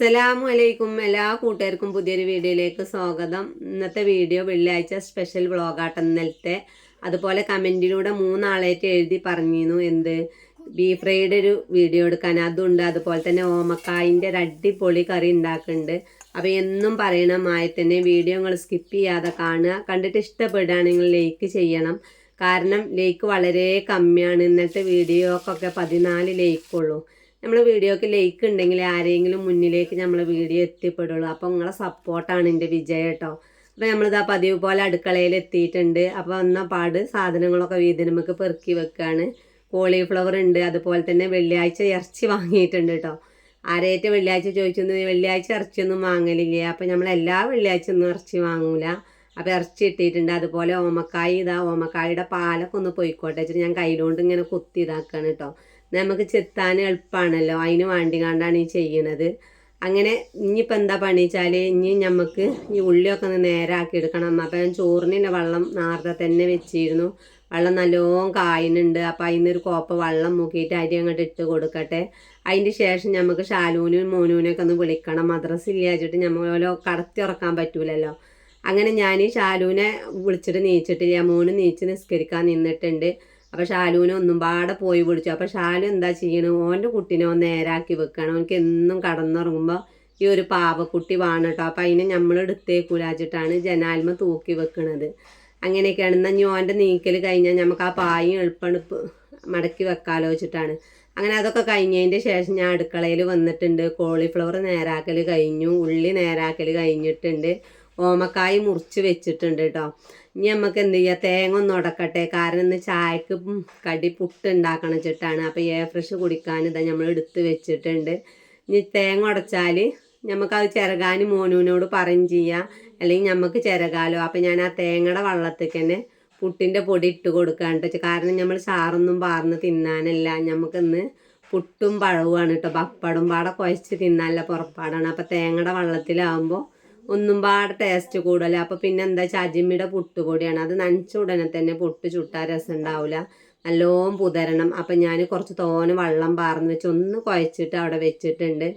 അസ്സലാമു അലൈക്കും. എല്ലാ കൂട്ടുകാർക്കും പുതിയൊരു വീഡിയോയിലേക്ക് സ്വാഗതം. ഇന്നത്തെ വീഡിയോ വെള്ളിയാഴ്ച സ്പെഷ്യൽ വ്ളോഗാട്ടം ഇന്നലത്തെ. അതുപോലെ കമൻറ്റിലൂടെ 3 ആളായിട്ട് എഴുതി പറഞ്ഞിരുന്നു എന്ത് ബീഫ് ഫ്രൈയുടെ ഒരു വീഡിയോ എടുക്കാൻ. അതുണ്ട്. അതുപോലെ തന്നെ ഓമക്കായിൻ്റെ ഒരു അടിപൊളി കറി ഉണ്ടാക്കുന്നുണ്ട്. അപ്പോൾ എന്നും പറയണമായി തന്നെ വീഡിയോ നിങ്ങൾ സ്കിപ്പ് ചെയ്യാതെ കാണുക. കണ്ടിട്ട് ഇഷ്ടപ്പെടുകയാണെങ്കിൽ ലൈക്ക് ചെയ്യണം. കാരണം ലൈക്ക് വളരെ കമ്മിയാണ്. ഇന്നത്തെ വീഡിയോക്കൊക്കെ 14 ലൈക്കുള്ളൂ. നമ്മൾ വീഡിയോക്ക് ലൈക്ക് ഉണ്ടെങ്കിൽ ആരെങ്കിലും മുന്നിലേക്ക് നമ്മൾ വീഡിയോ എത്തിപ്പെടുള്ളൂ. അപ്പോൾ നിങ്ങളെ സപ്പോർട്ടാണ് എൻ്റെ വിജയം കേട്ടോ. അപ്പോൾ നമ്മളിതാ പതിവ് പോലെ അടുക്കളയിൽ എത്തിയിട്ടുണ്ട്. അപ്പോൾ വന്ന പാട് സാധനങ്ങളൊക്കെ നമുക്ക് പെറുക്കി വെക്കുകയാണ്. കോളിഫ്ലവർ ഉണ്ട്. അതുപോലെ തന്നെ വെള്ളിയാഴ്ച ഇറച്ചി വാങ്ങിയിട്ടുണ്ട് കേട്ടോ. ആരേറ്റ് വെള്ളിയാഴ്ച ചോദിച്ചൊന്നും വെള്ളിയാഴ്ച ഇറച്ചിയൊന്നും വാങ്ങലില്ല. അപ്പോൾ നമ്മൾ എല്ലാ വെള്ളിയാഴ്ച ഒന്നും ഇറച്ചി വാങ്ങൂല. അപ്പോൾ ഇറച്ചി ഇട്ടിട്ടുണ്ട്. അതുപോലെ ഓമക്കായി ഓമക്കായുടെ പാലൊക്കെ ഒന്ന് പൊയ്ക്കോട്ടെ വെച്ചിട്ട് ഞാൻ കയ്യിലോണ്ട് ഇങ്ങനെ കുത്തി ഇതാക്കുകയാണ് കേട്ടോ. നമുക്ക് ചെത്താൻ എളുപ്പമാണല്ലോ, അതിന് വേണ്ടിക്കാണ്ടാണ് ഈ ചെയ്യണത്. അങ്ങനെ ഇനിയിപ്പോൾ എന്താ പണി വെച്ചാൽ ഇനി നമുക്ക് ഈ ഉള്ളിയൊക്കെ ഒന്ന് നേരാക്കി എടുക്കണം. അപ്പോൾ ഞാൻ ചോറിൻ്റെ വെള്ളം നേരത്തെ തന്നെ വെച്ചിരുന്നു. വെള്ളം നല്ലോണം കായുന്നുണ്ട്. അപ്പോൾ അതിനൊരു കോപ്പ വെള്ളം മുക്കിയിട്ട് അരി അങ്ങോട്ട് ഇട്ട് കൊടുക്കട്ടെ. അതിൻ്റെ ശേഷം നമുക്ക് ഷാലൂനും മോനൂനൊക്കെ ഒന്ന് വിളിക്കണം. മദ്രസ ഇല്ലാച്ചിട്ട് നമ്മൾ കടത്തി ഉറക്കാൻ പറ്റൂലല്ലോ. അങ്ങനെ ഞാൻ ഷാലൂനെ വിളിച്ചിട്ട് നീച്ചിട്ടില്ല. മോന് നീച്ച് നിസ്കരിക്കാൻ നിന്നിട്ടുണ്ട്. അപ്പോൾ ഷാലുവിനെ ഒന്നും പാടെ പോയി വിളിച്ചു. അപ്പോൾ ഷാലു എന്താ ചെയ്യണം, ഓൻ്റെ കുട്ടീനെ ഒന്ന് നേരാക്കി വെക്കണം. ഓനക്ക് എന്നും കടന്നുറങ്ങുമ്പോൾ ഈ ഒരു പാവക്കുട്ടി വേണം കേട്ടോ. അപ്പോൾ അതിനെ നമ്മൾ എടുത്തേക്കൂലാച്ചിട്ടാണ് ജനാൽമ തൂക്കി വെക്കണത്. അങ്ങനെയൊക്കെയാണ്. എന്നാൽ ഇനി ഓൻ്റെ നീക്കൽ കഴിഞ്ഞാൽ നമുക്ക് ആ പായും എളുപ്പമെളുപ്പ് മടക്കി വെക്കാലോ വെച്ചിട്ടാണ്. അങ്ങനെ അതൊക്കെ കഴിഞ്ഞതിൻ്റെ ശേഷം ഞാൻ അടുക്കളയിൽ വന്നിട്ടുണ്ട്. കോളിഫ്ലവർ നേരാക്കൽ കഴിഞ്ഞു, ഉള്ളി നേരാക്കൽ കഴിഞ്ഞിട്ടുണ്ട്, ഓമക്കായി മുറിച്ച് വെച്ചിട്ടുണ്ട് കേട്ടോ. ഇനി നമുക്ക് എന്ത് ചെയ്യുക, തേങ്ങ ഒന്ന് ഉടക്കട്ടെ. കാരണം ഇന്ന് ചായക്ക് കടി പുട്ട് ഉണ്ടാക്കണം വെച്ചിട്ടാണ്. അപ്പോൾ ഫ്രഷ് കുടിക്കാൻ ഇതാ നമ്മൾ എടുത്ത് വെച്ചിട്ടുണ്ട്. ഇനി തേങ്ങ ഉടച്ചാൽ നമുക്കത് ചിരകാൻ മോനൂനോട് പറയും ചെയ്യാം, അല്ലെങ്കിൽ നമുക്ക് ചിരകാലോ. അപ്പോൾ ഞാൻ ആ തേങ്ങയുടെ വെള്ളത്തേക്ക് തന്നെ പുട്ടിൻ്റെ പൊടി ഇട്ട് കൊടുക്കാണ്ട് വെച്ചാൽ, കാരണം നമ്മൾ ചാറൊന്നും പാർന്ന് തിന്നാനല്ല, നമുക്കിന്ന് പുട്ടും പഴവുമാണ് കേട്ടോ. പപ്പടും പാടെ കുഴച്ച് തിന്നാനുള്ള പുറപ്പാടാണ്. അപ്പോൾ തേങ്ങയുടെ വെള്ളത്തിലാവുമ്പോൾ ഒന്നും പാടെ ടേസ്റ്റ് കൂടുതൽ. അപ്പോൾ പിന്നെ എന്താ വെച്ചാൽ അജിമ്മിയുടെ പുട്ടുപൊടിയാണ്. അത് നനച്ച ഉടനെ തന്നെ പുട്ട് ചുട്ടാൽ രസം ഉണ്ടാവില്ല, നല്ലോണം പുതരണം. അപ്പം ഞാൻ കുറച്ച് തോനെ വെള്ളം പാർന്ന് വെച്ച് ഒന്ന് കുഴച്ചിട്ട് അവിടെ വെച്ചിട്ടുണ്ട്.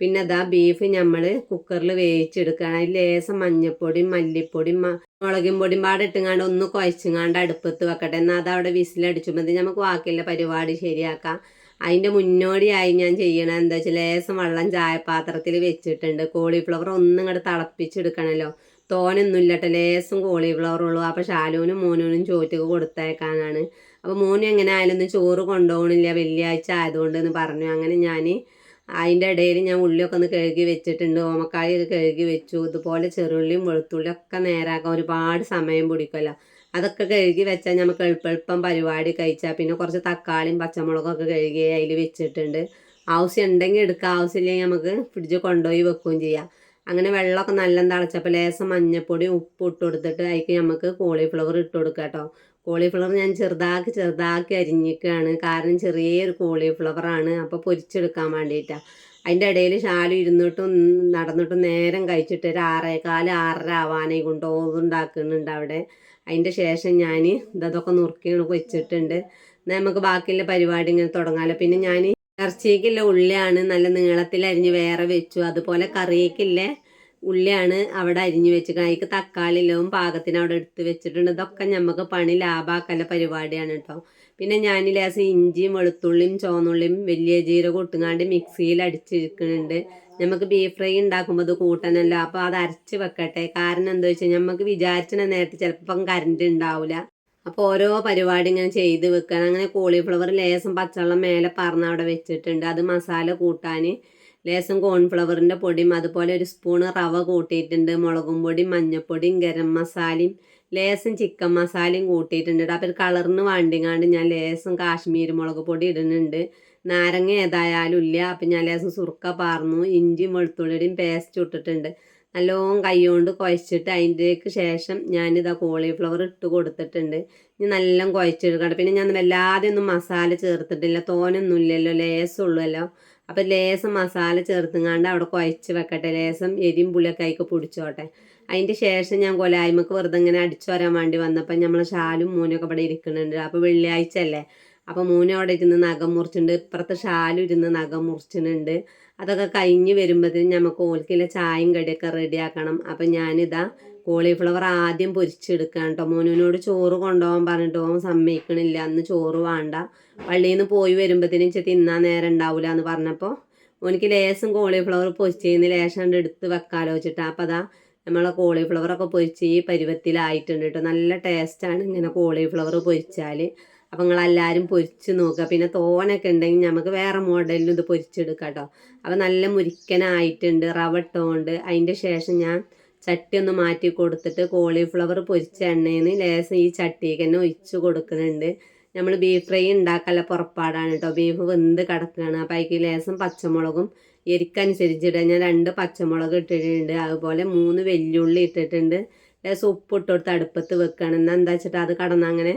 പിന്നെ അതാ ബീഫ് നമ്മൾ കുക്കറിൽ വേവിച്ചെടുക്കുകയാണ്. അതിൽ ലേസം മഞ്ഞപ്പൊടിയും മല്ലിപ്പൊടിയും മുളകും പൊടിയും പാടെ ഇട്ടുങ്ങാണ്ട് ഒന്ന് കുഴച്ചുങ്ങാണ്ട് അടുപ്പത്ത് വെക്കട്ടെ. എന്നാൽ അതവിടെ വിസിലടിച്ചുമ്പോൾ നമുക്ക് ബാക്കിയുള്ള പരിപാടി ശരിയാക്കാം. അതിൻ്റെ മുന്നോടിയായി ഞാൻ ചെയ്യണത് എന്താ വെച്ചാൽ ലേസം വെള്ളം ചായപാത്രത്തിൽ വെച്ചിട്ടുണ്ട്. കോളിഫ്ലവർ ഒന്നും ഇങ്ങോട്ട് തിളപ്പിച്ചെടുക്കണമല്ലോ. തോനൊന്നും ഇല്ലട്ടെ, ലേസം കോളിഫ്ലവർ ഉള്ളൂ. അപ്പോൾ ഷാലൂനും മോനൂനും ചോറ്റക്ക് കൊടുത്തേക്കാനാണ്. അപ്പോൾ മോനും എങ്ങനെ ആയാലും ഒന്നും ചോറ് കൊണ്ടുപോകണില്ല വെള്ളിയാഴ്ച ആയതുകൊണ്ട് എന്ന് പറഞ്ഞു. അങ്ങനെ ഞാൻ അതിൻ്റെ ഇടയിൽ ഞാൻ ഉള്ളിയൊക്കെ ഒന്ന് കഴുകി വെച്ചിട്ടുണ്ട്. ഓമക്കായൊക്കെ കഴുകി വെച്ചു. ഇതുപോലെ ചെറുള്ളിയും വെളുത്തുള്ളിയും ഒക്കെ നേരാക്കാൻ ഒരുപാട് സമയം പിടിക്കുമല്ലോ. അതൊക്കെ കഴുകി വെച്ചാൽ നമുക്ക് എളുപ്പം പരിപാടി കഴിച്ചാൽ. പിന്നെ കുറച്ച് തക്കാളിയും പച്ചമുളകൊക്കെ കഴുകി അതിൽ വെച്ചിട്ടുണ്ട്. ആവശ്യം ഉണ്ടെങ്കിൽ എടുക്കുക, ആവശ്യമില്ലെങ്കിൽ നമുക്ക് ഫ്രിഡ്ജിൽ കൊണ്ടുപോയി വെക്കുകയും ചെയ്യാം. അങ്ങനെ വെള്ളമൊക്കെ നല്ല തിളച്ചപ്പോൾ ലേസം മഞ്ഞപ്പൊടി ഉപ്പ് ഇട്ട് കൊടുത്തിട്ട് അതിലേക്ക് നമുക്ക് കോളിഫ്ലവർ ഇട്ട് കൊടുക്കുക കേട്ടോ. കോളിഫ്ലവർ ഞാൻ ചെറുതാക്കി അരിഞ്ഞിക്കുകയാണ്. കാരണം ചെറിയൊരു കോളിഫ്ലവറാണ്. അപ്പോൾ പൊരിച്ചെടുക്കാൻ വേണ്ടിയിട്ടാണ്. അതിൻ്റെ ഇടയിൽ ഷാലു ഇരുന്നിട്ടും നടന്നിട്ടും നേരം കഴിച്ചിട്ട് ഒരു 6:15 6:30 ആവാനായി കൊണ്ട് ഉണ്ടാക്കുന്നുണ്ട് അവിടെ. അതിൻ്റെ ശേഷം ഞാൻ ഇതൊക്കെ നുറുക്കി വെച്ചിട്ടുണ്ട്. എന്നാൽ നമുക്ക് ബാക്കിയുള്ള പരിപാടി ഇങ്ങനെ തുടങ്ങാമല്ലോ. പിന്നെ ഞാൻ ഇറച്ചിക്കുള്ള ഉള്ളിയാണ് നല്ല നീളത്തിൽ അരിഞ്ഞ് വേറെ വെച്ചു. അതുപോലെ കറിയേക്കുള്ള ഉള്ളിയാണ് അവിടെ അരിഞ്ഞ് വെച്ചിട്ട് അതിക്ക് തക്കാളിയിലും പാകത്തിന് അവിടെ എടുത്ത് വെച്ചിട്ടുണ്ട്. ഇതൊക്കെ നമുക്ക് പണി ലാഭാക്കല്ല പരിപാടിയാണ് കേട്ടോ. പിന്നെ ഞാൻ ലേസം ഇഞ്ചിയും വെളുത്തുള്ളിയും ചുവന്നുള്ളിയും വലിയ ജീരകം ഇട്ടുങ്ങാണ്ട് മിക്സിയിൽ അടിച്ചിരിക്കുന്നുണ്ട്. നമുക്ക് ബീഫ് ഫ്രൈ ഉണ്ടാക്കുമ്പോൾ അത് കൂട്ടണമല്ലോ. അപ്പോൾ അത് അരച്ച് വെക്കട്ടെ. കാരണം എന്താ വെച്ചാൽ നമുക്ക് വിചാരിച്ച നേരത്തെ ചിലപ്പം കറണ്ട് ഉണ്ടാവില്ല. അപ്പോൾ ഓരോ പരിപാടി ഇങ്ങനെ ചെയ്ത് വെക്കണം. അങ്ങനെ കോളിഫ്ലവർ ലേസം പച്ചവെള്ളം മേലെ പറന്ന് അവിടെ വെച്ചിട്ടുണ്ട്. അത് മസാല കൂട്ടാൻ ലേസം കോൺഫ്ലവറിൻ്റെ പൊടിയും അതുപോലെ ഒരു സ്പൂണ് റവ കൂട്ടിയിട്ടുണ്ട്. മുളകും പൊടിയും മഞ്ഞൾപ്പൊടിയും ഗരം മസാലയും ലേസം ചിക്കൻ മസാലയും കൂട്ടിയിട്ടുണ്ട്. അപ്പോൾ കളറിന് വേണ്ടിങ്ങാണ്ട് ഞാൻ ലേസം കാശ്മീരി മുളക് പൊടി ഇടുന്നുണ്ട്. നാരങ്ങ ഏതായാലും ഇല്ല. അപ്പം ഞാൻ ലേസം സുർക്ക പാർന്നു. ഇഞ്ചിയും വെളുത്തുള്ളിയുടെയും പേസ്റ്റ് ഇട്ടിട്ടുണ്ട്. നല്ലോണം കൈകൊണ്ട് കുഴച്ചിട്ട് അതിൻ്റെക്ക് ശേഷം ഞാനിതാ കോളിഫ്ലവർ ഇട്ട് കൊടുത്തിട്ടുണ്ട്. ഇനി നല്ല കുഴച്ചെടുക്കണം. പിന്നെ ഞാൻ വല്ലാതെ ഒന്നും മസാല ചേർത്തിട്ടില്ല, തോനൊന്നും ഇല്ലല്ലോ, ലേസം ഉള്ളല്ലോ. അപ്പം ലേസം മസാല ചേർത്തുങ്ങാണ്ട് അവിടെ കുഴച്ച് വെക്കട്ടെ. ലേസം എരിയും പുളിയൊക്കെ അതിക്ക് പിടിച്ചോട്ടെ. അതിൻ്റെ ശേഷം ഞാൻ കൊലായ്മക്ക് വെറുതെ ഇങ്ങനെ അടിച്ചു വരാൻ വേണ്ടി വന്നപ്പോൾ നമ്മൾ ഷാലും മൂനൊക്കെ ഇവിടെ ഇരിക്കുന്നുണ്ട്. അപ്പോൾ വെള്ളിയാഴ്ച അല്ലേ, അപ്പോൾ മോന് അവിടെ ഇരുന്ന് നഖം മുറിച്ചിട്ടുണ്ട്, ഇപ്പുറത്ത് ഷാലും ഇരുന്ന് നഖം മുറിച്ചിട്ടുണ്ട്. അതൊക്കെ കഴിഞ്ഞ് വരുമ്പോഴത്തേനും നമുക്ക് ഓൽക്കില്ല ചായയും കടിയൊക്കെ റെഡിയാക്കണം. അപ്പം ഞാനിതാ കോളിഫ്ലവർ ആദ്യം പൊരിച്ചെടുക്കുകയാണ് കേട്ടോ. മോനുവിനോട് ചോറ് കൊണ്ടുപോകാൻ പറഞ്ഞിട്ട് ഓൻ സമ്മതിക്കണില്ല, അന്ന് ചോറ് വേണ്ട, പള്ളിയിൽ നിന്ന് പോയി വരുമ്പോഴത്തേനും തിന്നാൻ നേരം ഉണ്ടാവില്ല എന്ന് പറഞ്ഞപ്പോൾ ഓനിക്ക് ലേശം കോളിഫ്ലവർ പൊരിച്ചതിന് ലേശം കൊണ്ട് എടുത്ത് വെക്കാലോ വെച്ചിട്ടാണ്. അപ്പം അതാ നമ്മളെ കോളിഫ്ലവറൊക്കെ പൊരിച്ച് ഈ പരുവത്തിലായിട്ടുണ്ട് കേട്ടോ. നല്ല ടേസ്റ്റാണ് ഇങ്ങനെ കോളിഫ്ലവർ പൊരിച്ചാൽ. അപ്പം നിങ്ങളെല്ലാവരും പൊരിച്ച് നോക്കുക. പിന്നെ തോനൊക്കെ ഉണ്ടെങ്കിൽ നമുക്ക് വേറെ മോഡലിലും ഇത് പൊരിച്ചെടുക്കാം കേട്ടോ. അപ്പം നല്ല മുരിക്കനായിട്ടുണ്ട് റവ ഇട്ടുകൊണ്ട്. അതിൻ്റെ ശേഷം ഞാൻ ചട്ടി ഒന്ന് മാറ്റി കൊടുത്തിട്ട് കോളിഫ്ലവർ പൊരിച്ച എണ്ണയിൽ നിന്ന് ലേശം ഈ ചട്ടിക്ക് തന്നെ ഒഴിച്ച് കൊടുക്കുന്നുണ്ട്. നമ്മൾ ബീഫ് ഫ്രൈ ഉണ്ടാക്കാനുള്ള പുറപ്പാടാണ് കേട്ടോ. ബീഫ് വെന്ത് കിടക്കുകയാണ്. അപ്പോൾ അതിലേക്ക് ലേശം പച്ചമുളകും എരിക്കനുസരിച്ചിട്ട് ഞാൻ 2 പച്ചമുളക് ഇട്ടിട്ടുണ്ട്. അതുപോലെ 3 വെല്ലുള്ളി ഇട്ടിട്ടുണ്ട്. ലേശം ഉപ്പ് ഇട്ടുകൊടുത്ത് അടുപ്പത്ത് വെക്കുകയാണ്. എന്നാൽ എന്താ വെച്ചിട്ട് അത് കടന്നങ്ങനെ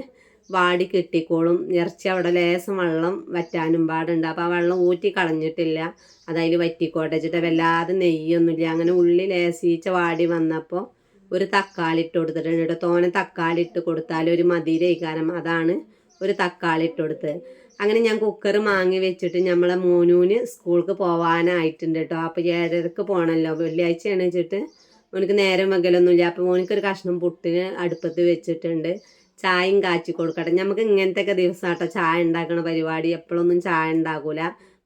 വാടി കിട്ടിക്കോളും. ഇറച്ചി അവിടെ ലേശം വെള്ളം വറ്റാനും പാടുണ്ട്. അപ്പോൾ ആ വെള്ളം ഊറ്റി കളഞ്ഞിട്ടില്ല, അതതിൽ വറ്റിക്കോട്ടെ വെച്ചിട്ട് വല്ലാതെ നെയ്യൊന്നുമില്ല. അങ്ങനെ ഉള്ളി ലേശീച്ച വാടി വന്നപ്പോൾ ഒരു തക്കാളി ഇട്ട് കൊടുത്തിട്ടുണ്ട് കേട്ടോ. തോനെ തക്കാളി ഇട്ട് കൊടുത്താൽ ഒരു മധുരയിക്കാരം, അതാണ് ഒരു തക്കാളി ഇട്ട് കൊടുത്ത്. അങ്ങനെ ഞാൻ കുക്കർ മാങ്ങി വെച്ചിട്ട് നമ്മളെ മോനൂന് സ്കൂൾക്ക് പോകാനായിട്ടുണ്ട് കേട്ടോ. അപ്പോൾ 7:30 പോകണമല്ലോ, വെള്ളിയാഴ്ചയാണ് വെച്ചിട്ട് മോനിക്ക് നേരം വകലൊന്നുമില്ല. അപ്പോൾ മോനിക്കൊരു കഷ്ണം പുട്ടിന് അടുപ്പത്ത് വെച്ചിട്ടുണ്ട്. ചായയും കാച്ചി കൊടുക്കട്ടെ. നമുക്ക് ഇങ്ങനത്തെയൊക്കെ ദിവസം കേട്ടോ ചായ ഉണ്ടാക്കണ പരിപാടി. എപ്പോഴൊന്നും ചായ ഉണ്ടാക്കൂല,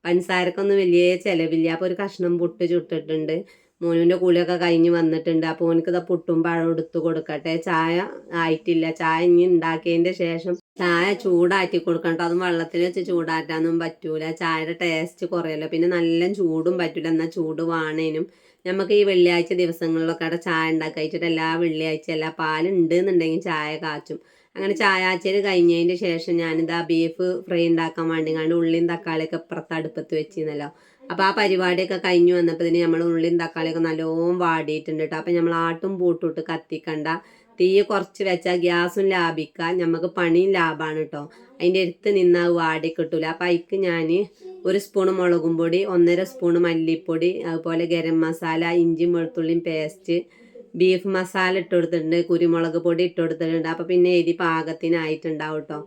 പഞ്ചസാരക്കൊന്നും വലിയ ചിലവില്ല. അപ്പോൾ ഒരു കഷ്ണം പുട്ട് ചുട്ടിട്ടുണ്ട്. മോനുവിൻ്റെ കുളിയൊക്കെ കഴിഞ്ഞ് വന്നിട്ടുണ്ട്. അപ്പോൾ മോനിക്ക് ഇതാ പുട്ടും പഴം എടുത്ത് കൊടുക്കട്ടെ. ചായ ആയിട്ടില്ല, ചായ ഇനി ഉണ്ടാക്കിയതിൻ്റെ ശേഷം ചായ ചൂടാറ്റി കൊടുക്കണം കേട്ടോ. അതും വെള്ളത്തിൽ വെച്ച് ചൂടാറ്റാനൊന്നും പറ്റൂല, ചായയുടെ ടേസ്റ്റ് കുറയല്ലോ. പിന്നെ നല്ല ചൂടും പറ്റൂല, എന്നാൽ ചൂട് വാണേനും. നമുക്ക് ഈ വെള്ളിയാഴ്ച ദിവസങ്ങളിലൊക്കെ അവിടെ ചായ ഉണ്ടാക്കിയിട്ട് എല്ലാ വെള്ളിയാഴ്ച എല്ലാ പാലുണ്ട് എന്നുണ്ടെങ്കിൽ ചായ കാച്ചും. അങ്ങനെ ചായാച്ചൽ കഴിഞ്ഞതിൻ്റെ ശേഷം ഞാനിതാ ബീഫ് ഫ്രൈ ഉണ്ടാക്കാൻ വേണ്ടിങ്ങാണ്ട് ഉള്ളിയും തക്കാളിയൊക്കെ ഇപ്പുറത്ത് അടുപ്പത്ത് വെച്ചിരുന്നല്ലോ. അപ്പോൾ ആ പരിപാടിയൊക്കെ കഴിഞ്ഞ് വന്നപ്പോൾ നമ്മൾ ഉള്ളിയും തക്കാളിയൊക്കെ നല്ലോണം വാടിയിട്ടുണ്ട് കേട്ടോ. അപ്പോൾ നമ്മൾ ആട്ടും പൂട്ടിട്ട് കത്തിക്കണ്ട, തീ കുറച്ച് വെച്ചാൽ ഗ്യാസും ലാഭിക്കാം, നമുക്ക് പണിയും ലാഭമാണ് കേട്ടോ. അതിൻ്റെ അടുത്ത് നിന്നാൽ വാടി കിട്ടൂല. അപ്പോൾ അതിക്ക് ഞാൻ 1 സ്പൂണ് മുളകും പൊടി, 1.5 സ്പൂണ് മല്ലിപ്പൊടി, അതുപോലെ ഗരം മസാല, ഇഞ്ചിയും വെളുത്തുള്ളിയും പേസ്റ്റ്, ബീഫ് മസാല ഇട്ട് കൊടുത്തിട്ടുണ്ട്, കുരുമുളക് പൊടി ഇട്ട് കൊടുത്തിട്ടുണ്ട്. അപ്പോൾ പിന്നെ എരി പാകത്തിനായിട്ടുണ്ടാവും കേട്ടോ.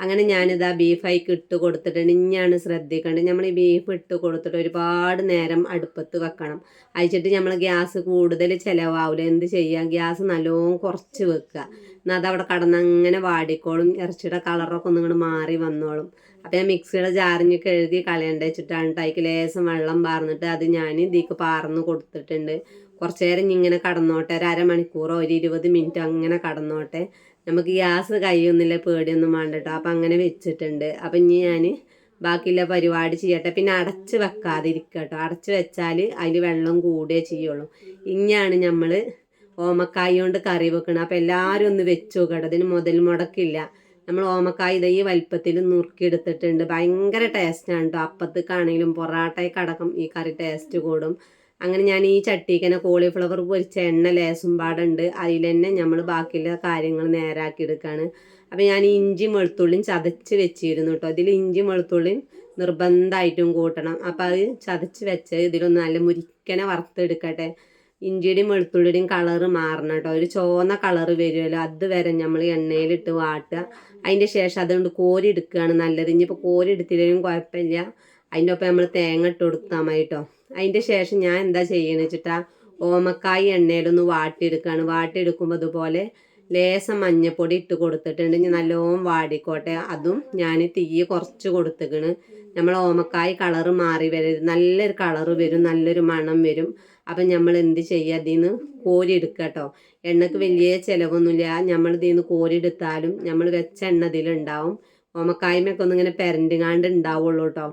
അങ്ങനെ ഞാനിതാ ബീഫായിക്ക് ഇട്ട് കൊടുത്തിട്ടുണ്ട്. ഇനിയാണ് ശ്രദ്ധിക്കേണ്ടത്, നമ്മൾ ഈ ബീഫ് ഇട്ട് കൊടുത്തിട്ട് ഒരുപാട് നേരം അടുപ്പത്ത് വെക്കണം. അയച്ചിട്ട് നമ്മൾ ഗ്യാസ് കൂടുതൽ ചിലവാവില്ല. എന്ത് ചെയ്യാം, ഗ്യാസ് നല്ലോണം കുറച്ച് വെക്കുക. എന്നാൽ അതവിടെ കടന്ന് അങ്ങനെ വാടിക്കോളും, ഇറച്ചിയുടെ കളറൊക്കെ ഒന്നിങ്ങോട്ട് മാറി വന്നോളും. അപ്പോൾ ഞാൻ മിക്സിയുടെ ജാറിഞ്ഞ് കഴുകി കളയേണ്ട വെച്ചിട്ടാണ് ടൈക്ക് ലേശം വെള്ളം പാർന്നിട്ട് അത് ഞാൻ ഇതിലേക്ക് പാർന്ന് കൊടുത്തിട്ടുണ്ട്. കുറച്ച് നേരം ഇങ്ങനെ കടന്നോട്ടെ, ഒരു അരമണിക്കൂറോ ഒരു 20 മിനിറ്റ് അങ്ങനെ കടന്നോട്ടെ. നമുക്ക് ഗ്യാസ് കഴിയുന്നില്ല, പേടിയൊന്നും വേണ്ട കേട്ടോ. അപ്പം അങ്ങനെ വെച്ചിട്ടുണ്ട്. അപ്പം ഇനി ഞാൻ ബാക്കിയുള്ള പരിപാടി ചെയ്യട്ടെ. പിന്നെ അടച്ച് വെക്കാതിരിക്കുക കേട്ടോ. അടച്ച് വെച്ചാൽ അതിൽ വെള്ളം കൂടുകയേ ചെയ്യുള്ളൂ. ഇനിയാണ് നമ്മൾ ഓമക്കായ കൊണ്ട് കറി വെക്കണം. അപ്പം എല്ലാവരും ഒന്ന് വെച്ച് നോക്കട്ടെ, ഇതിന് മുതൽ മുടക്കില്ല. നമ്മൾ ഓമക്കായ ഇതേ വലിപ്പത്തിൽ നുറുക്കിയെടുത്തിട്ടുണ്ട്. ഭയങ്കര ടേസ്റ്റാണ് കേട്ടോ. അപ്പത്തേക്കാണെങ്കിലും പൊറാട്ടയ്ക്കടക്കം ഈ കറി ടേസ്റ്റ് കൂടും. അങ്ങനെ ഞാൻ ഈ ചട്ടിക്ക് തന്നെ കോളിഫ്ലവർ പൊരിച്ച എണ്ണ ലേശം പാടുണ്ട്, അതിൽ തന്നെ നമ്മൾ ബാക്കിയുള്ള കാര്യങ്ങൾ നേരാക്കി എടുക്കുകയാണ്. അപ്പോൾ ഞാൻ ഇഞ്ചി വെളുത്തുള്ളിയും ചതച്ച് വെച്ചിരുന്നു കേട്ടോ. ഇതിൽ ഇഞ്ചി വെളുത്തുള്ളിയും നിർബന്ധമായിട്ടും കൂട്ടണം. അപ്പോൾ അത് ചതച്ച് വെച്ച് ഇതിലൊന്ന് നല്ല മുരിക്കനെ വറുത്തെടുക്കട്ടെ. ഇഞ്ചിയുടെയും വെളുത്തുള്ളിയുടെയും കളറ് മാറണം കേട്ടോ. ഒരു ചുവന്ന കളറ് വരുമല്ലോ, അതുവരെ നമ്മൾ എണ്ണയിലിട്ട് വാട്ടുക. അതിൻ്റെ ശേഷം അതുകൊണ്ട് കോരി എടുക്കുകയാണ് നല്ലത്. ഇനിയിപ്പോൾ കോരി എടുത്തില്ലെങ്കിലും കുഴപ്പമില്ല, അതിൻ്റെ ഒപ്പം നമ്മൾ തേങ്ങ ഇട്ട് കൊടുത്താൽ മതി കേട്ടോ. അതിൻ്റെ ശേഷം ഞാൻ എന്താ ചെയ്യണമെന്ന് വെച്ചിട്ടാ ഓമക്കായി എണ്ണയിലൊന്ന് വാട്ടിയെടുക്കുകയാണ്. വാട്ടിയെടുക്കുമ്പോൾ അതുപോലെ ലേശം മഞ്ഞപ്പൊടി ഇട്ട് കൊടുത്തിട്ടുണ്ട്. ഇനി നല്ലോണം വാടിക്കോട്ടെ. അതും ഞാൻ തീ കുറച്ച് കൊടുത്തിക്കണ്. നമ്മൾ ഓമക്കായി കളറ് മാറി വരും, നല്ലൊരു കളറ് വരും, നല്ലൊരു മണം വരും. അപ്പം നമ്മൾ എന്ത് ചെയ്യുക, ഇതിൽ നിന്ന് കോരി എടുക്കുക കേട്ടോ. എണ്ണക്ക് വലിയ ചിലവൊന്നുമില്ല. നമ്മൾ ഇതിൽ നിന്ന് കോരി എടുത്താലും നമ്മൾ വെച്ച എണ്ണ ഇതിലുണ്ടാവും. ഓമക്കായ്മയൊക്കെ ഒന്നിങ്ങനെ പെരണ്ടുകാണ്ട് ഉണ്ടാവുള്ളൂ കേട്ടോ.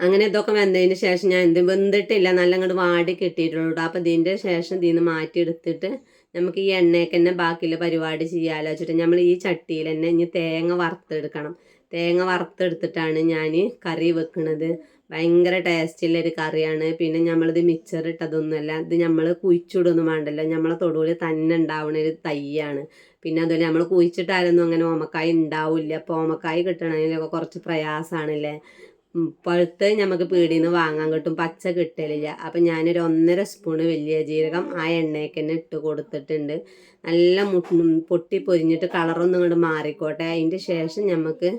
അങ്ങനെ ഇതൊക്കെ വെന്തതിന് ശേഷം ഞാൻ വെന്തിട്ടില്ല, നല്ല അങ്ങോട്ട് വാടി കിട്ടിയിട്ടുള്ളൂ. അപ്പോൾ ഇതിൻ്റെ ശേഷം ഇതിൽ നിന്ന് മാറ്റിയെടുത്തിട്ട് നമുക്ക് ഈ എണ്ണയൊക്കെ തന്നെ ബാക്കിയുള്ള പരിപാടി ചെയ്യാമല്ലോ വെച്ചിട്ട് നമ്മൾ ഈ ചട്ടിയിൽ തന്നെ ഇനി തേങ്ങ വറുത്തെടുക്കണം. തേങ്ങ വറുത്തെടുത്തിട്ടാണ് ഞാൻ കറി വെക്കുന്നത്. ഭയങ്കര ടേസ്റ്റുള്ളൊരു കറിയാണ്. പിന്നെ നമ്മളിത് മിക്സർ ഇട്ടതൊന്നുമല്ല, ഇത് നമ്മൾ കുഴിച്ചിടൊന്നും വേണ്ടല്ലോ, നമ്മളെ തൊടുവിൽ തന്നെ ഉണ്ടാവുന്ന ഒരു തൈയാണ്. പിന്നെ അതുപോലെ നമ്മൾ കുഴിച്ചിട്ടാലൊന്നും അങ്ങനെ ഓമക്കായ ഉണ്ടാവില്ല. അപ്പോൾ ഓമക്കായ കിട്ടണമെങ്കിലൊക്കെ കുറച്ച് പ്രയാസമാണല്ലേ. പഴുത്ത് നമുക്ക് പീടിയിൽ നിന്ന് വാങ്ങാൻ കിട്ടും, പച്ച കിട്ടലില്ല. അപ്പം ഞാനൊരു 1.5 സ്പൂണ് വലിയ ജീരകം ആ എണ്ണയ്ക്ക് തന്നെ ഇട്ട് കൊടുത്തിട്ടുണ്ട്. നല്ല പൊട്ടി പൊരിഞ്ഞിട്ട് കളറൊന്നും ഇങ്ങോട്ട് മാറിക്കോട്ടെ. അതിൻ്റെ ശേഷം നമുക്ക്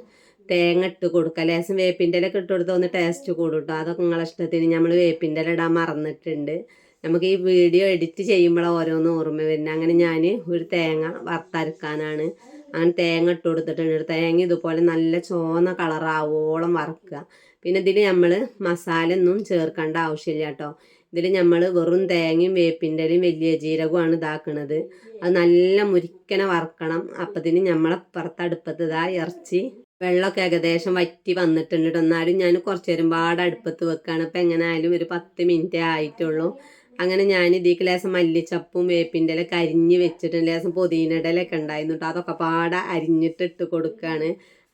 തേങ്ങ ഇട്ട് കൊടുക്കുക. ലേശം വേപ്പിൻ്റെ ഇലയൊക്കെ ഇട്ട് കൊടുത്താൽ ഒന്ന് ടേസ്റ്റ് കൂടും കേട്ടോ. അതൊക്കെ നിങ്ങളെ ഇഷ്ടത്തിന്. നമ്മൾ വേപ്പിൻ്റെ ഇല ഇടാൻ മറന്നിട്ടുണ്ട്. നമുക്ക് ഈ വീഡിയോ എഡിറ്റ് ചെയ്യുമ്പോൾ ഓരോന്ന് ഓർമ്മ വരുന്നത്. അങ്ങനെ ഞാൻ ഒരു തേങ്ങ വറുത്തരക്കാനാണ്. അങ്ങനെ തേങ്ങ ഇട്ട് കൊടുത്തിട്ടുണ്ട്. തേങ്ങ ഇതുപോലെ നല്ല ചുവന്ന കളറാവോളം വറുക്കുക. പിന്നെ ഇതിൽ നമ്മൾ മസാല ഒന്നും ചേർക്കേണ്ട ആവശ്യമില്ല കേട്ടോ. ഇതിൽ നമ്മൾ വെറും തേങ്ങയും വേപ്പിൻ്റെ ഇലയും വലിയ ജീരകമാണ് ഇതാക്കുന്നത്. അത് നല്ല മുരിക്കനെ വറുക്കണം. അപ്പത്തിന് നമ്മളെ പുറത്തടുപ്പത്ത് ഇതാ ഇറച്ചി വെള്ളമൊക്കെ ഏകദേശം വറ്റി വന്നിട്ടുണ്ട്. എന്നാലും ഞാൻ കുറച്ച് നേരം പാട് അടുപ്പത്ത് വെക്കുകയാണ്. ഇപ്പം എങ്ങനെ ആയാലും ഒരു 10 മിനിറ്റേ ആയിട്ടുള്ളൂ. അങ്ങനെ ഞാൻ ഇതിലേക്ക് ലേശം മല്ലിച്ചപ്പും വേപ്പിൻ്റെ ഇലയൊക്കെ അരിഞ്ഞ് വെച്ചിട്ട് ലേശം പുതിനയുടെ ഇലയൊക്കെ ഉണ്ടായിരുന്നു കേട്ടോ. അതൊക്കെ പാടെ അരിഞ്ഞിട്ട് കൊടുക്കുകയാണ്.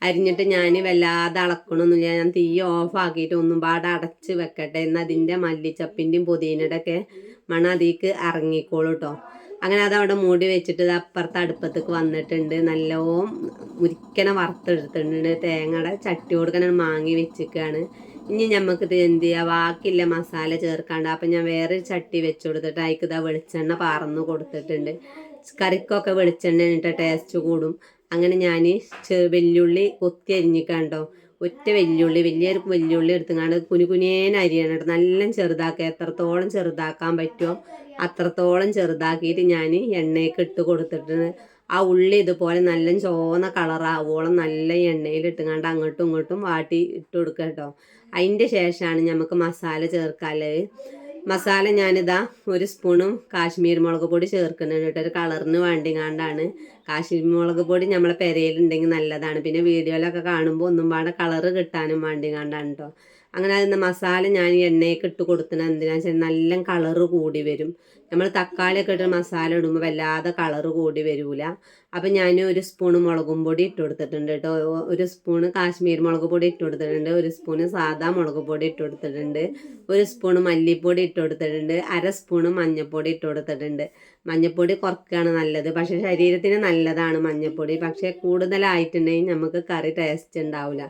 അരിഞ്ഞിട്ട് ഞാൻ വല്ലാതെ അളക്കണമൊന്നുമില്ല. ഞാൻ തീ ഓഫ് ആക്കിയിട്ട് ഒന്നും പാടെ അടച്ച് വെക്കട്ടെ. എന്നാൽ അതിൻ്റെ മല്ലിച്ചപ്പിൻ്റെയും പുതിനയുടെ ഒക്കെ മണം അതിലേക്ക് ഇറങ്ങിക്കോളൂ കേട്ടോ. അങ്ങനെ അതവിടെ മൂടി വെച്ചിട്ട് അപ്പുറത്ത് അടുപ്പത്തേക്ക് വന്നിട്ടുണ്ട്. നല്ലോണം മുരിക്കനെ വറുത്തെടുത്തിട്ടുണ്ട്. തേങ്ങയുടെ ചട്ടി കൊടുക്കാൻ മാങ്ങി വെച്ചിരിക്കുകയാണ്. ഇനി നമുക്കിത് എന്ത് ചെയ്യുക, ബാക്കിയില്ല മസാല ചേർക്കാണ്ട്. അപ്പം ഞാൻ വേറൊരു ചട്ടി വെച്ച് കൊടുത്തിട്ട് അതിക്ക് ഇതാ വെളിച്ചെണ്ണ പാർന്ന് കൊടുത്തിട്ടുണ്ട്. കറിക്കൊക്കെ വെളിച്ചെണ്ണ ഇട്ട് ടേസ്റ്റ് കൂടും. അങ്ങനെ ഞാൻ വെല്ലുള്ളി കൊത്തി അരിഞ്ഞിക്കാണ്ടോ, ഒറ്റ വെല്ലുള്ളി വലിയൊരു വെല്ലുള്ളി എടുത്തുകൊണ്ട് കുനുകുനേന അരിയാണ് കേട്ടോ. നല്ല ചെറുതാക്കുക, എത്രത്തോളം ചെറുതാക്കാൻ പറ്റുമോ അത്രത്തോളം ചെറുതാക്കിയിട്ട് ഞാൻ എണ്ണയ്ക്ക് ഇട്ട് കൊടുത്തിട്ടുണ്ട്. ആ ഉള്ളി ഇതുപോലെ നല്ല ചുവന്ന കളറാവോളം നല്ല എണ്ണയിൽ ഇട്ടുകൊണ്ട് അങ്ങോട്ടും ഇങ്ങോട്ടും വാട്ടി ഇട്ട് കൊടുക്കുക കേട്ടോ. അതിൻ്റെ ശേഷമാണ് നമുക്ക് മസാല ചേർക്കാനുള്ളത്. മസാല ഞാനിതാ 1 സ്പൂണും കാശ്മീർ മുളക് പൊടി ചേർക്കുന്നുണ്ട് കേട്ടോ. ഒരു കളറിന് വേണ്ടിങ്ങാണ്ടാണ്. കാശ്മീർ മുളക് പൊടി നമ്മളെ പെരയിലുണ്ടെങ്കിൽ നല്ലതാണ്. പിന്നെ വീഡിയോയിലൊക്കെ കാണുമ്പോൾ ഒന്നും പാടെ കളറ് കിട്ടാനും വേണ്ടിങ്ങാണ്ടാണ് കേട്ടോ. അങ്ങനെ അതിന് മസാല ഞാൻ എണ്ണയൊക്കെ ഇട്ട് കൊടുക്കുന്നത് എന്തിനാണെന്ന് വെച്ചാൽ നല്ല കളറ് കൂടി വരും. നമ്മൾ തക്കാളിയൊക്കെ ഇട്ട് മസാല ഇടുമ്പോൾ വല്ലാതെ കളറ് കൂടി വരില്ല. അപ്പം ഞാൻ 1 സ്പൂണ് മുളകും പൊടി ഇട്ട് കൊടുത്തിട്ടുണ്ട് കേട്ടോ. 1 സ്പൂണ് കാശ്മീർ മുളക് പൊടി ഇട്ട് കൊടുത്തിട്ടുണ്ട്. 1 സ്പൂണ് സാദാ മുളക് പൊടി ഇട്ട് കൊടുത്തിട്ടുണ്ട്. 1 സ്പൂണ് മല്ലിപ്പൊടി ഇട്ട് കൊടുത്തിട്ടുണ്ട്. 1/2 സ്പൂണ് മഞ്ഞൾപ്പൊടി ഇട്ട് കൊടുത്തിട്ടുണ്ട്. മഞ്ഞൾപ്പൊടി കുറയ്ക്കുകയാണ് നല്ലത്. പക്ഷേ ശരീരത്തിന് നല്ലതാണ് മഞ്ഞൾപ്പൊടി. പക്ഷേ കൂടുതലായിട്ടുണ്ടെങ്കിൽ നമുക്ക് കറി ടേസ്റ്റ് ഉണ്ടാവില്ല.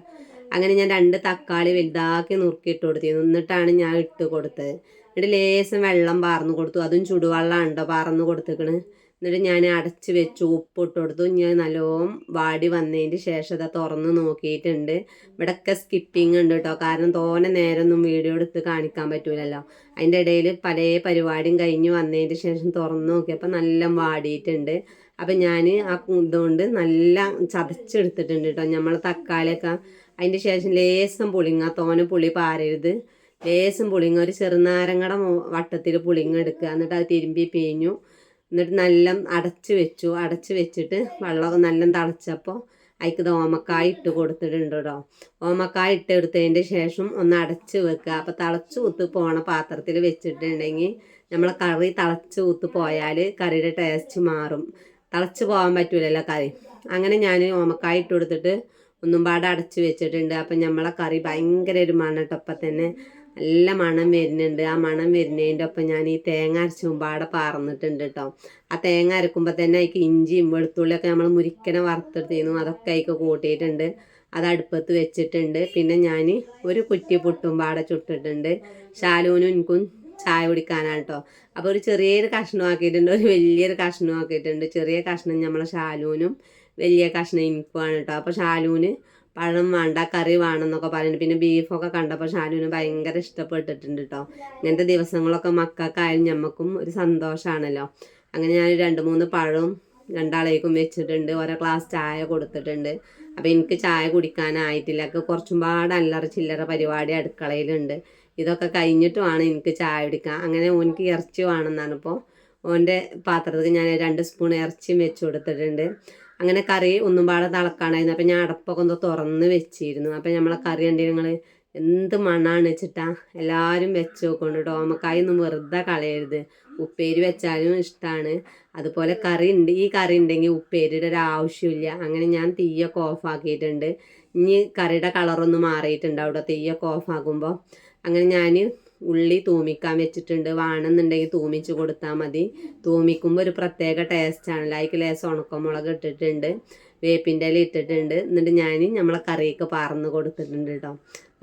അങ്ങനെ ഞാൻ 2 തക്കാളി വലുതാക്കി നുറുക്കിയിട്ട് കൊടുത്തിരുന്നു. എന്നിട്ടാണ് ഞാൻ ഇട്ട് കൊടുത്തത്. എന്നിട്ട് ലേശം വെള്ളം പാർന്ന് കൊടുത്തു. അതും ചുടുവെള്ളം ഉണ്ടോ പാർന്ന് കൊടുത്തിക്കണ്. എന്നിട്ട് ഞാൻ അടച്ച് വെച്ചു, ഉപ്പിട്ട് കൊടുത്തു. ഞാൻ നല്ലോണം വാടി വന്നതിൻ്റെ ശേഷം അത് തുറന്ന് നോക്കിയിട്ടുണ്ട്. ഇവിടെയൊക്കെ സ്കിപ്പിങ് ഉണ്ട് കേട്ടോ. കാരണം തോനെ നേരമൊന്നും വീഡിയോ എടുത്ത് കാണിക്കാൻ പറ്റൂലല്ലോ. അതിൻ്റെ ഇടയിൽ പല പരിപാടിയും കഴിഞ്ഞ് വന്നതിൻ്റെ ശേഷം തുറന്ന് നോക്കിയപ്പോൾ നല്ല വാടിയിട്ടുണ്ട്. അപ്പം ഞാൻ ആ ഇതുകൊണ്ട് നല്ല ചതച്ചെടുത്തിട്ടുണ്ട് കേട്ടോ. നമ്മൾ തക്കാളിയൊക്കെ അതിൻ്റെ ശേഷം ലേശം പുളിങ്ങ, തോനെ പുളി പാരരുത്. ലേശം പുളിങ്ങ, ഒരു ചെറുനാരങ്ങയുടെ വട്ടത്തിൽ പുളിങ്ങ എടുക്കുക. എന്നിട്ട് അത് തിരുമ്പി പിഴിഞ്ഞു. എന്നിട്ട് നല്ല അടച്ച് വെച്ചിട്ട് വെള്ളമൊക്കെ നല്ല തിളച്ചപ്പോൾ അതിക്ക് ഓമക്കായ ഇട്ട് കൊടുത്തിട്ടുണ്ട് കേട്ടോ. ഓമക്കായ ഇട്ടെടുത്തതിൻ്റെ ശേഷം ഒന്ന് അടച്ച് വെക്കുക. അപ്പോൾ തിളച്ച് ഊത്ത് പോണ പാത്രത്തിൽ വെച്ചിട്ടുണ്ടെങ്കിൽ നമ്മളെ കറി തിളച്ച് ഊത്ത് പോയാൽ കറിയുടെ ടേസ്റ്റ് മാറും. തിളച്ച് പോകാൻ പറ്റൂലല്ലോ കറി. അങ്ങനെ ഞാൻ ഓമക്കായ ഇട്ട് കൊടുത്തിട്ട് ഒന്നും പാടെ അടച്ച് വെച്ചിട്ടുണ്ട്. അപ്പം നമ്മളെ കറി ഭയങ്കര ഒരു മണം കേട്ടോ. അപ്പം തന്നെ നല്ല മണം വരുന്നുണ്ട്. ആ മണം വരുന്നതിൻ്റെ ഒപ്പം ഞാൻ ഈ തേങ്ങ അരച്ചും പാടെ പാർന്നിട്ടുണ്ട് കേട്ടോ. ആ തേങ്ങ അരക്കുമ്പോൾ തന്നെ അതിക്ക് ഇഞ്ചിയും വെളുത്തുള്ളിയൊക്കെ നമ്മൾ മുരിക്കനെ വറുത്തെടുത്തിരുന്നു. അതൊക്കെ അതിക്ക് കൂട്ടിയിട്ടുണ്ട്. അത് അടുപ്പത്ത് വെച്ചിട്ടുണ്ട്. പിന്നെ ഞാൻ ഒരു കുറ്റി പുട്ടും പാടെ ചുട്ടിട്ടുണ്ട്. ശാലൂനും എനിക്കും ചായ കുടിക്കാനാണ് കേട്ടോ. അപ്പോൾ ഒരു ചെറിയൊരു കഷ്ണം ആക്കിയിട്ടുണ്ട്, ഒരു വലിയൊരു കഷ്ണം ആക്കിയിട്ടുണ്ട്. ചെറിയ കഷ്ണം നമ്മളെ ശാലൂനും വലിയ കഷ്ണം എനിക്കുമാണ് കേട്ടോ. അപ്പോൾ ശാലൂന് പഴം വേണ്ട കറി വേണമെന്നൊക്കെ പറയുന്നുണ്ട്. പിന്നെ ബീഫൊക്കെ കണ്ടപ്പോൾ ഷാനുവിന് ഭയങ്കര ഇഷ്ടപ്പെട്ടിട്ടുണ്ട് കേട്ടോ. ഇങ്ങനത്തെ ദിവസങ്ങളൊക്കെ മക്കൾക്കായാലും ഞമ്മക്കും ഒരു സന്തോഷമാണല്ലോ. അങ്ങനെ ഞാൻ 2-3 പഴവും 2 ആളേക്കും വെച്ചിട്ടുണ്ട്. ഓരോ ഗ്ലാസ് ചായ കൊടുത്തിട്ടുണ്ട്. അപ്പോൾ എനിക്ക് ചായ കുടിക്കാനായിട്ടില്ല. കുറച്ചും പാട് അല്ലറ ചില്ലറ പരിപാടി അടുക്കളയിലുണ്ട്. ഇതൊക്കെ കഴിഞ്ഞിട്ട് വേണം എനിക്ക് ചായ കുടിക്കാൻ. അങ്ങനെ ഓനിക്ക് ഇറച്ചി വേണമെന്നാണ്. ഇപ്പോൾ ഓൻ്റെ പാത്രത്തിൽ ഞാൻ 2 സ്പൂൺ ഇറച്ചിയും വെച്ച് കൊടുത്തിട്ടുണ്ട്. അങ്ങനെ കറി ഒന്നും പാടെ തിളക്കാനായിരുന്നു. അപ്പം ഞാൻ അടപ്പൊക്കെ ഒന്ന് തുറന്ന് വെച്ചിരുന്നു. അപ്പം നമ്മളെ കറി ഉണ്ടെങ്കിൽ നിങ്ങൾ എന്ത് മണ്ണാണ് വെച്ചിട്ടാ എല്ലാവരും വെച്ച് നോക്കൊണ്ട് കേട്ടോ. ഓമക്കായൊന്നും വെറുതെ കളയരുത്. ഉപ്പേരി വെച്ചാലും ഇഷ്ടമാണ്. അതുപോലെ കറി ഉണ്ട്. ഈ കറി ഉണ്ടെങ്കിൽ ഉപ്പേരിയുടെ ഒരു ആവശ്യമില്ല. അങ്ങനെ ഞാൻ തീയൊക്കെ ഓഫാക്കിയിട്ടുണ്ട്. ഇനി കറിയുടെ കളറൊന്നും മാറിയിട്ടുണ്ട് അവിടെ തീയൊക്കെ ഓഫാക്കുമ്പോൾ. അങ്ങനെ ഞാൻ ഉള്ളി തൂമിക്കാൻ വെച്ചിട്ടുണ്ട്. വേണമെന്നുണ്ടെങ്കിൽ തൂമിച്ച് കൊടുത്താൽ മതി. തൂമിക്കുമ്പോൾ ഒരു പ്രത്യേക ടേസ്റ്റാണല്ലോ. അതിലേക്ക് ലേശം ഉണക്കമുളക് ഇട്ടിട്ടുണ്ട്. വേപ്പിൻ്റെ ഇല ഇട്ടിട്ടുണ്ട്. എന്നിട്ട് ഞാൻ നമ്മളെ കറിയൊക്കെ പാർന്ന് കൊടുത്തിട്ടുണ്ട് കേട്ടോ.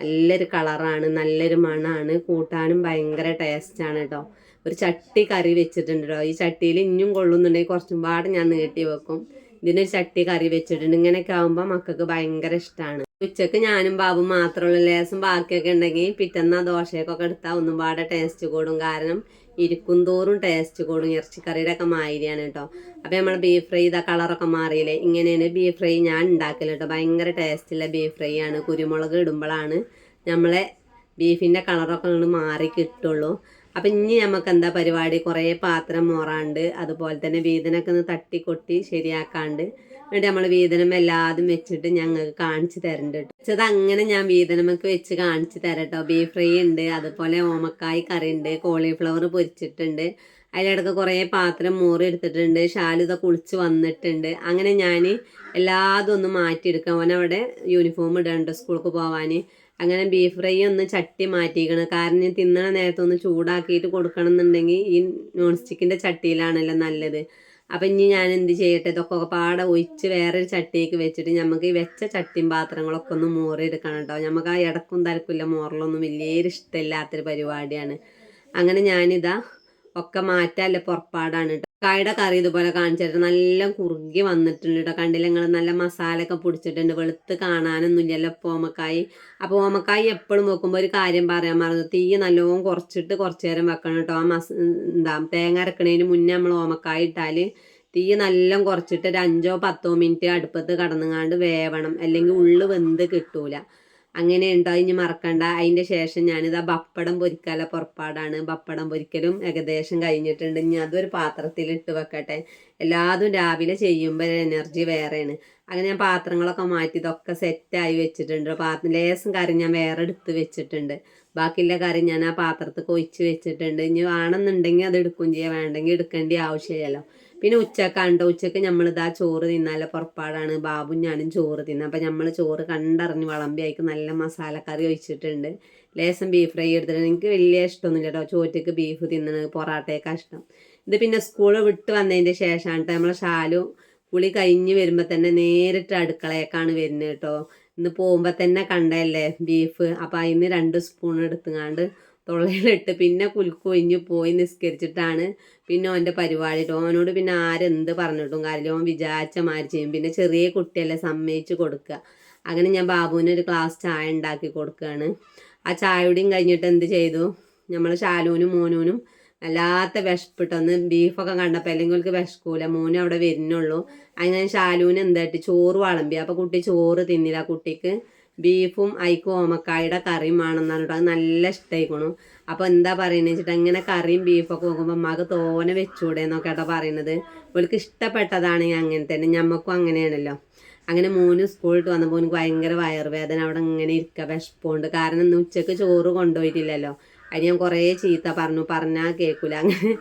നല്ലൊരു കളറാണ്, നല്ലൊരു മണമാണ്, കൂട്ടാനും ഭയങ്കര ടേസ്റ്റാണ് കേട്ടോ. ഒരു ചട്ടി കറി വെച്ചിട്ടുണ്ട് കേട്ടോ. ഈ ചട്ടിയിൽ ഇനിയും കൊള്ളുന്നുണ്ടെങ്കിൽ കുറച്ചും പാട് ഞാൻ നീട്ടി വെക്കും. ഇതിനൊരു ചട്ടി കറി വെച്ചിട്ടുണ്ട്. ഇങ്ങനെയൊക്കെ ആകുമ്പോൾ മക്കൾക്ക് ഭയങ്കര ഇഷ്ടമാണ്. ഉച്ചക്ക് ഞാനും ബാബും മാത്രമുള്ള ലേസം ബാക്കിയൊക്കെ ഉണ്ടെങ്കിൽ പിറ്റേന്ന് ദോശയൊക്കെ എടുത്താൽ ഒന്നും പാടെ ടേസ്റ്റ് കൂടും. കാരണം ഇരിക്കും തോറും ടേസ്റ്റ് കൂടും. ഇറച്ചിക്കറിയുടെ ഒക്കെ മാതിരിയാണ് കേട്ടോ. അപ്പം നമ്മൾ ബീഫ് ഫ്രൈ ഇതാ കളറൊക്കെ മാറിയില്ലേ, ഇങ്ങനെയാണ് ബീഫ് ഫ്രൈ ഞാൻ ഉണ്ടാക്കല് കേട്ടോ. ഭയങ്കര ടേസ്റ്റുള്ള ബീഫ് ഫ്രൈ ആണ്. കുരുമുളക് ഇടുമ്പോഴാണ് നമ്മളെ ബീഫിൻ്റെ കളറൊക്കെ അങ്ങോട്ട് മാറി കിട്ടുള്ളൂ. അപ്പം ഇനി നമുക്ക് എന്താ പരിപാടി, കുറേ പാത്രം മോറാണ്ട് അതുപോലെ തന്നെ വീതനൊക്കെ ഒന്ന് തട്ടിക്കൊട്ടി ശരിയാക്കാണ്ട് എന്നിട്ട് നമ്മൾ വീതനം എല്ലാതും വെച്ചിട്ട് ഞങ്ങൾക്ക് കാണിച്ച് തരണ്ട് കേട്ടോ. വെച്ചത് അങ്ങനെ ഞാൻ വീതനമൊക്കെ വെച്ച് കാണിച്ച് തരാം കേട്ടോ. ബീഫ് ഫ്രൈ ഉണ്ട്, അതുപോലെ ഓമക്കായ് കറി ഉണ്ട്, കോളിഫ്ലവർ പൊരിച്ചിട്ടുണ്ട്. അതിലിടക്ക് കുറേ പാത്രം മോറി എടുത്തിട്ടുണ്ട്. ഷാലിത കുളിച്ച് വന്നിട്ടുണ്ട്. അങ്ങനെ ഞാൻ എല്ലാതും ഒന്ന് മാറ്റിയെടുക്കാം. അവനവിടെ യൂണിഫോം ഇടുന്നുണ്ട് സ്കൂൾക്ക് പോവാൻ. അങ്ങനെ ബീഫ് ഫ്രൈ ഒന്ന് ചട്ടി മാറ്റിയിരിക്കണം. കാരണം തിന്നണ നേരത്തെ ഒന്ന് ചൂടാക്കിയിട്ട് കൊടുക്കണം എന്നുണ്ടെങ്കിൽ ഈ നോൺ സ്റ്റിക്കിൻ്റെ ചട്ടിയിലാണല്ലോ നല്ലത്. അപ്പം ഇനി ഞാൻ എന്ത് ചെയ്യട്ടെ, ഇതൊക്കെ പാടെ ഒഴിച്ച് വേറൊരു ചട്ടിയേക്ക് വെച്ചിട്ട് നമുക്ക് ഈ വെച്ച ചട്ടിയും പാത്രങ്ങളൊക്കെ ഒന്ന് മോറിയെടുക്കണം കേട്ടോ. നമുക്ക് ആ ഇടക്കും തലക്കില്ല മോറലൊന്നും വലിയൊരു ഇഷ്ടമില്ലാത്തൊരു പരിപാടിയാണ്. അങ്ങനെ ഞാനിതാ ഒക്കെ മാറ്റാല്ല പുറപ്പാടാണ് കേട്ടോ. കായുടെ കറി ഇതുപോലെ കാണിച്ചിട്ട് നല്ല കുറുകി വന്നിട്ടുണ്ട് കേട്ടോ. കണ്ടില്ല നിങ്ങൾ, നല്ല മസാലയൊക്കെ പിടിച്ചിട്ടുണ്ട്. വെളുത്ത് കാണാനൊന്നുമില്ലല്ലോ ഇപ്പോൾ ഓമക്കായി. അപ്പോൾ ഓമക്കായി എപ്പോഴും വെക്കുമ്പോൾ ഒരു കാര്യം പറയാൻ മറന്നു, തീ നല്ലോണം കുറച്ചിട്ട് കുറച്ച് നേരം വെക്കണം കേട്ടോ. ആ തേങ്ങ അരക്കണതിന് മുന്നേ നമ്മൾ ഓമക്കായി ഇട്ടാൽ തീ നല്ല കുറച്ചിട്ട് ഒരു 5-10 മിനിറ്റ് അടുപ്പത്ത് കടന്നുങ്ങാണ്ട് വേവണം, അല്ലെങ്കിൽ ഉള്ളു വെന്ത് കിട്ടൂല. അങ്ങനെ ഉണ്ടോ, ഇനി മറക്കണ്ട. അതിൻ്റെ ശേഷം ഞാനിതാ പപ്പടം പൊരിക്കാനുള്ള പുറപ്പാടാണ്. പപ്പടം പൊരിക്കലും ഏകദേശം കഴിഞ്ഞിട്ടുണ്ട്. ഇനി അതൊരു പാത്രത്തിലിട്ട് വെക്കട്ടെ. എല്ലാതും രാവിലെ ചെയ്യുമ്പോൾ എനർജി വേറെയാണ്. അങ്ങനെ ഞാൻ പാത്രങ്ങളൊക്കെ മാറ്റി ഇതൊക്കെ സെറ്റായി വെച്ചിട്ടുണ്ട്. ലേസം കറി ഞാൻ വേറെ എടുത്ത് വെച്ചിട്ടുണ്ട്. ബാക്കിയുള്ള കറി ഞാൻ ആ പാത്രത്തിൽ ഒഴിച്ച് വെച്ചിട്ടുണ്ട്. ഇനി വേണമെന്നുണ്ടെങ്കിൽ അത് എടുക്കുകയും ചെയ്യാം, വേണ്ടെങ്കിൽ എടുക്കേണ്ട ആവശ്യമില്ലല്ലോ. പിന്നെ ഉച്ചക്കാണ്ടോ, ഉച്ചക്ക് നമ്മളിതാ ചോറ് തിന്നാലെ പുറപ്പാടാണ്. ബാബും ഞാനും ചോറ് തിന്നാം. അപ്പം നമ്മൾ ചോറ് കണ്ടറിഞ്ഞ് വിളമ്പി ആയിക്ക് നല്ല മസാലക്കറി ഒഴിച്ചിട്ടുണ്ട്. ലേസം ബീഫ് ഫ്രൈ എടുത്തിട്ടുണ്ട്. എനിക്ക് വലിയ ഇഷ്ടമൊന്നുമില്ല കേട്ടോ ചോറ്റക്ക് ബീഫ് തിന്നണത്, പൊറാട്ടയൊക്കെ ഇഷ്ടം. ഇത് പിന്നെ സ്കൂൾ വിട്ട് വന്നതിൻ്റെ ശേഷമാണ് കേട്ടോ. നമ്മളെ ഷാലു കുളി കഴിഞ്ഞ് വരുമ്പോൾ തന്നെ നേരിട്ട് അടുക്കളയൊക്കെയാണ് വരുന്നത് കേട്ടോ. ഇന്ന് പോകുമ്പോൾ തന്നെ കണ്ടല്ലേ ബീഫ്. അപ്പം അതിന് 2 സ്പൂൺ എടുത്തുങ്ങാണ്ട് തൊള്ളയിലിട്ട് പിന്നെ കുലുക്കൊഴിഞ്ഞ് പോയി നിസ്കരിച്ചിട്ടാണ് പിന്നെ ഓൻ്റെ പരിപാടി. ഓനോട് പിന്നെ ആരെന്ത് പറഞ്ഞിട്ടും കാര്യമില്ല, ഓൻ വിചാരിച്ച മാതിരി ചെയ്യും. പിന്നെ ചെറിയ കുട്ടിയല്ലേ, സമ്മതിച്ച് കൊടുക്കുക. അങ്ങനെ ഞാൻ ബാബുവിന് ഒരു ഗ്ലാസ് ചായ ഉണ്ടാക്കി കൊടുക്കുകയാണ്. ആ ചായയുടെയും കഴിഞ്ഞിട്ട് എന്ത് ചെയ്തു, നമ്മൾ ഷാലൂനും മോനൂനും വല്ലാത്ത വിശപ്പിട്ടൊന്ന് ബീഫൊക്കെ കണ്ടപ്പോൾ, അല്ലെങ്കിൽ അവർക്ക് വിശക്കൂല, മോനും അവിടെ വരുന്നുള്ളൂ. അങ്ങനെ ഷാലൂന് എന്തായിട്ട് ചോറ് വിളമ്പി. അപ്പോൾ കുട്ടി ചോറ് തിന്നില്ല. കുട്ടിക്ക് ബീഫും അയിക്കും ഓമക്കായുടെ കറിയും വേണമെന്നാണ് കേട്ടോ. അത് നല്ല ഇഷ്ടമായിക്കണു. അപ്പോൾ എന്താ പറയുന്നത് വെച്ചിട്ട്, അങ്ങനെ കറിയും ബീഫൊക്കെ നോക്കുമ്പോൾ അമ്മക്ക് തോനെ വെച്ചൂടെ എന്നൊക്കെ കേട്ടോ പറയുന്നത്. അവൾക്ക് ഇഷ്ടപ്പെട്ടതാണെങ്കിൽ അങ്ങനെ തന്നെ, ഞമ്മക്കും അങ്ങനെയാണല്ലോ. അങ്ങനെ മോന് സ്കൂളിട്ട് വന്നപ്പോൾ എനിക്ക് ഭയങ്കര വയറുവേദന, അവിടെ ഇങ്ങനെ ഇരിക്കുക, വിശപ്പുണ്ട്. കാരണം ഇന്ന് ഉച്ചക്ക് ചോറ് കൊണ്ടുപോയിട്ടില്ലല്ലോ. അതിന് ഞാൻ കുറേ ചീത്ത പറഞ്ഞാൽ കേൾക്കില്ല. അങ്ങനെ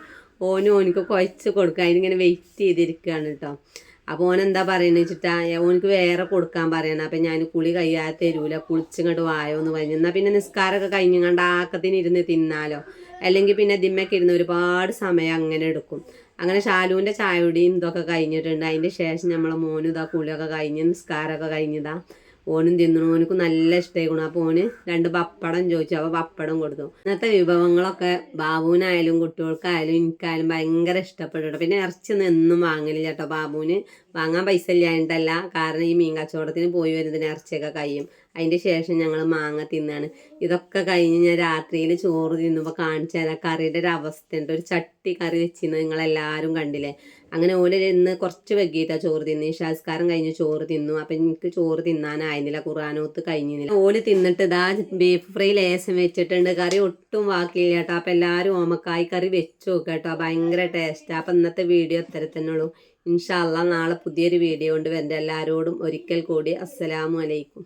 ഓനിക്ക് കുഴച്ച് കൊടുക്കുക, അതിനിങ്ങനെ വെയിറ്റ് ചെയ്തിരിക്കുകയാണ് കേട്ടോ. അപ്പോൾ ഓനെന്താ പറയുന്നത് വെച്ചിട്ടാ, ഓനിക്ക് വേറെ കൊടുക്കാൻ പറയണം. അപ്പം ഞാൻ കുളി കഴിയാതെ തരൂല, കുളിച്ചിങ്ങോട്ട് വായോ എന്ന് പറഞ്ഞു. എന്നാൽ പിന്നെ നിസ്കാരമൊക്കെ കഴിഞ്ഞുകൊണ്ട് ആക്കത്തിന് ഇരുന്ന് തിന്നാലോ, അല്ലെങ്കിൽ പിന്നെ ദിമ്മയ്ക്ക് ഇരുന്ന് ഒരുപാട് സമയം അങ്ങനെ എടുക്കും. അങ്ങനെ ഷാലുവിൻ്റെ ചായയുടെയും ഇതൊക്കെ കഴിഞ്ഞിട്ടുണ്ട്. അതിൻ്റെ ശേഷം നമ്മളെ മോനും ഇതാ കുളിയൊക്കെ കഴിഞ്ഞ് നിസ്കാരമൊക്കെ കഴിഞ്ഞതാ ഓനും തിന്നു. ഓനക്ക് നല്ല ഇഷ്ടമായിക്കണം. അപ്പോൾ ഓന് 2 പപ്പടം ചോദിച്ചു. അപ്പോൾ പപ്പടം കൊടുത്തു. ഇന്നത്തെ വിഭവങ്ങളൊക്കെ ബാബുവിനായാലും കുട്ടികൾക്കായാലും എനിക്കായാലും ഭയങ്കര ഇഷ്ടപ്പെട്ടു. പിന്നെ ഇറച്ചിയൊന്നും എന്നും വാങ്ങലില്ല കേട്ടോ. ബാബുവിന് വാങ്ങാൻ പൈസ ഇല്ലായിട്ടല്ല, കാരണം ഈ മീൻ കച്ചവടത്തിന് പോയി വരുന്നതിന് ഇറച്ചിയൊക്കെ കഴിയും. അതിൻ്റെ ശേഷം ഞങ്ങൾ മാങ്ങ തിന്നാണ്. ഇതൊക്കെ കഴിഞ്ഞ് ഞാൻ രാത്രിയിൽ ചോറ് തിന്നുമ്പോൾ കാണിച്ചു തരാം കറിയുടെ ഒരു അവസ്ഥയുണ്ട്. ഒരു ചട്ടി കറി വെച്ചിരുന്നത് നിങ്ങളെല്ലാവരും കണ്ടില്ലേ. അങ്ങനെ ഓല് ഇന്ന് കുറച്ച് വൈകിയിട്ടാണ് ചോറ് തിന്നു. ഇശാസ്കാരം കഴിഞ്ഞ് ചോറ് തിന്നു. അപ്പം എനിക്ക് ചോറ് തിന്നാനായിരുന്നില്ല, ഖുർആനോത്ത് കഴിഞ്ഞില്ല. ഓല് തിന്നിട്ട് ഇതാ ബീഫ് ഫ്രൈ ലേസം വെച്ചിട്ടുണ്ട്. കറി ഒട്ടും ബാക്കിയില്ല കേട്ടോ. അപ്പം എല്ലാവരും ഓമക്കായ് കറി വെച്ച് നോക്കുക കേട്ടോ, ഭയങ്കര ടേസ്റ്റാണ്. അപ്പം ഇന്നത്തെ വീഡിയോ ഇത്തരത്തന്നെ ഉള്ളൂ. ഇൻഷാ അല്ലാ നാളെ പുതിയൊരു വീഡിയോ കൊണ്ട് വരണ്ട. എല്ലാവരോടും ഒരിക്കൽ കൂടി അസ്സലാമു അലൈക്കും.